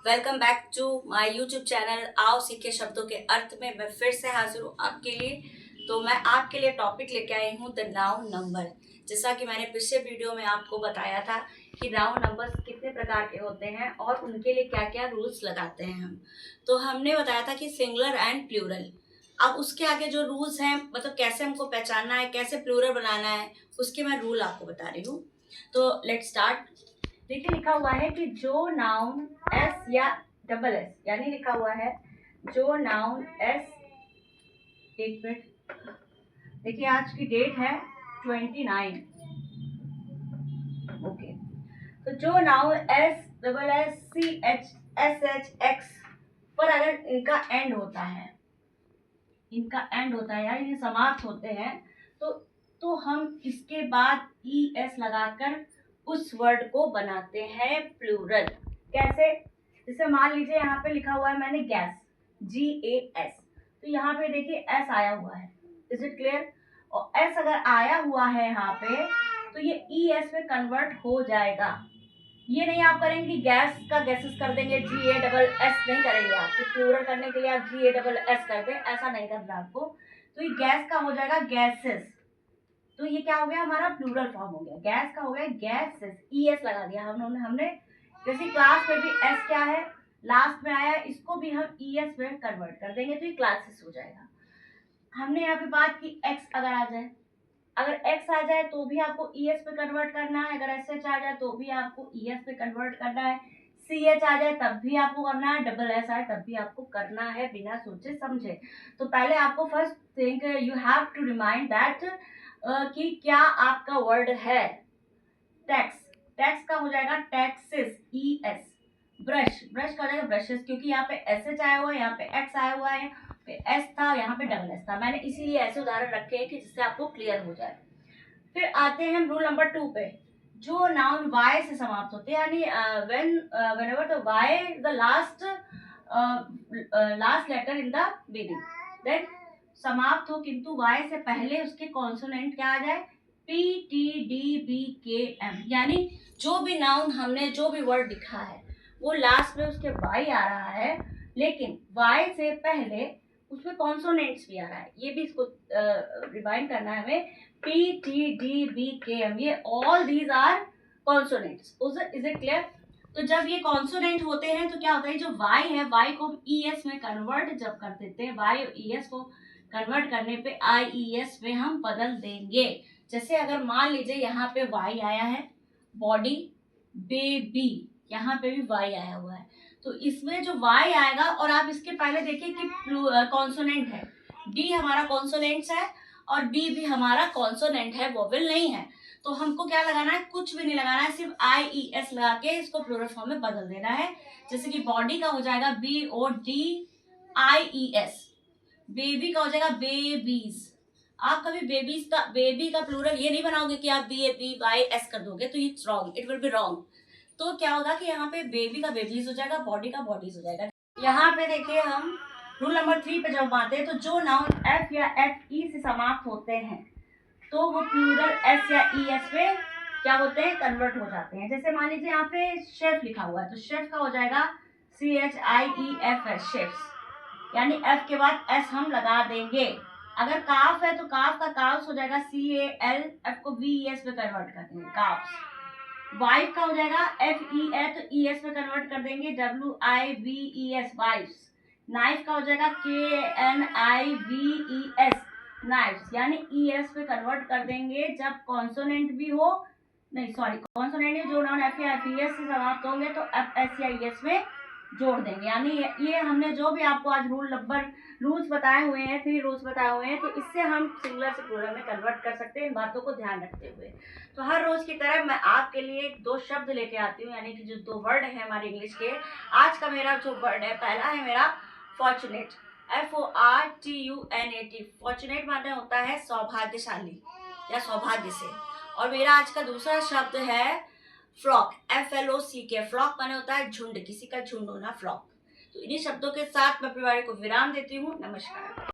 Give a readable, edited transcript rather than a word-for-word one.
Welcome back to my YouTube channel आओ सीखे शब्दों के अर्थ में मैं फिर से हाजिर हूँ आपके लिए। तो मैं आपके लिए टॉपिक लेके आई हूँ द नाउन नंबर। जैसा कि मैंने पिछले वीडियो में आपको बताया था कि नाउन नंबर्स कितने प्रकार के होते हैं और उनके लिए क्या क्या रूल्स लगाते हैं हम। तो हमने बताया था कि सिंगुलर एंड प्लूरल। अब उसके आगे जो रूल्स हैं, मतलब कैसे हमको पहचानना है, कैसे प्लूरल बनाना है, उसके मैं रूल आपको बता रही हूँ। तो लेट्स स्टार्ट। देखिए लिखा हुआ है कि जो नाउन एस या डबल एस, यानी लिखा हुआ है जो नाउन एस, एक मिनट, देखिए आज की डेट है 29। ओके, तो जो noun S double S C H S H X पर अगर इनका एंड होता है या ये समाप्त होते हैं, तो हम इसके बाद ई एस लगाकर उस वर्ड को बनाते हैं प्लूरल। कैसे? जैसे मान लीजिए यहाँ पे लिखा हुआ है मैंने गैस, GAS, तो यहाँ पे देखिए एस आया हुआ है। Is it clear? और एस अगर आया हुआ है यहाँ पे तो ये ES में कन्वर्ट हो जाएगा। ये नहीं आप करेंगे गैस का गैसेस कर देंगे, GASS नहीं करेंगे आप, कि प्लूरल करने के लिए आप GASS कर दें, ऐसा नहीं करना आपको। तो ये गैस का हो जाएगा गैसेस, तो ये क्या हो गया, हमारा प्लूरल फॉर्म हो गया। गैस का हो गया गैसेस, ES लगा दिया हमने। जैसे क्लास में भी एस क्या है, लास्ट में आया, इसको भी हम ES में कन्वर्ट कर देंगे तो ये क्लासेस हो जाएगा। हमने यहाँ पे बात की एक्स अगर आ जाए, अगर एक्स आ जाए तो भी आपको ES पे कन्वर्ट करना है, अगर SH आ जाए तो भी आपको ES पे कन्वर्ट करना है, CH आ जाए तब भी आपको करना है, डबल S आए तब भी आपको करना है, बिना सोचे समझे। तो पहले आपको first think you have to remind that कि क्या आपका वर्ड है टैक्स, टैक्स का हो जाएगा टैक्सेस, ES। ब्रश, ब्रश का हो जाएगा ब्रशेस, क्योंकि यहाँ पे SH आया हुआ है, यहाँ पे X आया हुआ है, पे S था, यहाँ पे डबल S था। मैंने इसीलिए ऐसे उदाहरण रखे हैं कि जिससे आपको क्लियर हो जाए। फिर आते हैं हम रूल नंबर 2 पे। जो नाउन वाई से समाप्त होते हैं, यानी whenever the Y the last letter in the beginning, then समाप्त हो किंतु Y से पहले उसके कॉन्सोनेंट क्या आ जाए, PTDBKM, यानी जो भी नाउन हमने जो भी वर्ड लिखा है वो लास्ट में उसके Y आ रहा है, लेकिन Y से पहले उसमें कॉन्सोनेंट्स भी आ रहा है। ये भी इसको रिवाइंड करना है हमें। PTDBKM, ये all these are consonants. Is it clear? तो जब ये कॉन्सोनेंट होते हैं तो क्या होता है, जो Y है, Y को हम ES में कन्वर्ट जब कर देते हैं, Y और ES को कन्वर्ट करने पे IES में हम बदल देंगे। जैसे अगर मान लीजिए यहाँ पे Y आया है, बॉडी, बेबी, यहाँ पे भी Y आया हुआ है, तो इसमें जो Y आएगा, और आप इसके पहले देखिए कि कॉन्सोनेंट है, D हमारा कॉन्सोनेंट्स है और B भी हमारा कॉन्सोनेंट है, वोवेल नहीं है। तो हमको क्या लगाना है, कुछ भी नहीं लगाना है, सिर्फ IES लगा के इसको प्लूरल फॉर्म में बदल देना है। जैसे कि बॉडी का हो जाएगा BODIES, बेबी का हो जाएगा बेबीज। आप कभी बेबी का प्लूरल ये नहीं बनाओगे कि आप BABYS कर दोगे, तो it's wrong, it will be wrong. तो क्या होगा कि यहाँ पे बेबी का बेबीज हो जाएगा, बॉडी का बॉडीज हो जाएगा। यहाँ पे देखिए हम रूल नंबर 3 पे जब आते हैं, तो जो नाउन F या FE से समाप्त होते हैं तो वो प्लूरल S या ES पे क्या होते हैं, कन्वर्ट हो जाते हैं। जैसे मान लीजिए यहाँ पे शेफ लिखा हुआ है, तो शेफ का हो जाएगा CHIEFS, शेफ्स, यानी F के बाद S हम लगा देंगे। अगर काफ है तो काफ का काफ्स हो जाएगा CAL, F को VES में कन्वर्ट कर देंगे, काफ्स। वाइफ का हो जाएगा FEA, तो ES में कन्वर्ट कर देंगे, WIVES, वाइफ्स। नाइफ का हो जाएगा KNIVES, नाइफ्स, यानी ES पे कन्वर्ट कर देंगे जब कॉन्सोनेंट भी हो, नहीं सॉरी, कॉन्सोनेंट जो नाउन F या FES से समाप्त होंगे तो FS या ES में जोड़ देंगे। यानी ये हमने जो भी आपको आज रूल्स बताए हुए हैं, 3 रूल्स बताए हुए हैं, तो इससे हम सिंगुलर से प्लूरल में कन्वर्ट कर सकते हैं, इन बातों को ध्यान रखते हुए। तो हर रोज की तरह मैं आपके लिए 2 शब्द लेके आती हूँ, यानी कि जो 2 वर्ड है हमारे इंग्लिश के। आज का मेरा जो वर्ड है, पहला है मेरा फॉर्चुनेट, FORTUNAT। फॉर्चुनेट माने होता है सौभाग्यशाली या सौभाग्य से। और मेरा आज का दूसरा शब्द है फ्लॉक, FLOCK। फ्लॉक माने होता है झुंड, किसी का झुंड होना, फ्लॉक। तो इन्हीं शब्दों के साथ मैं अपने बारे को विराम देती हूँ। नमस्कार।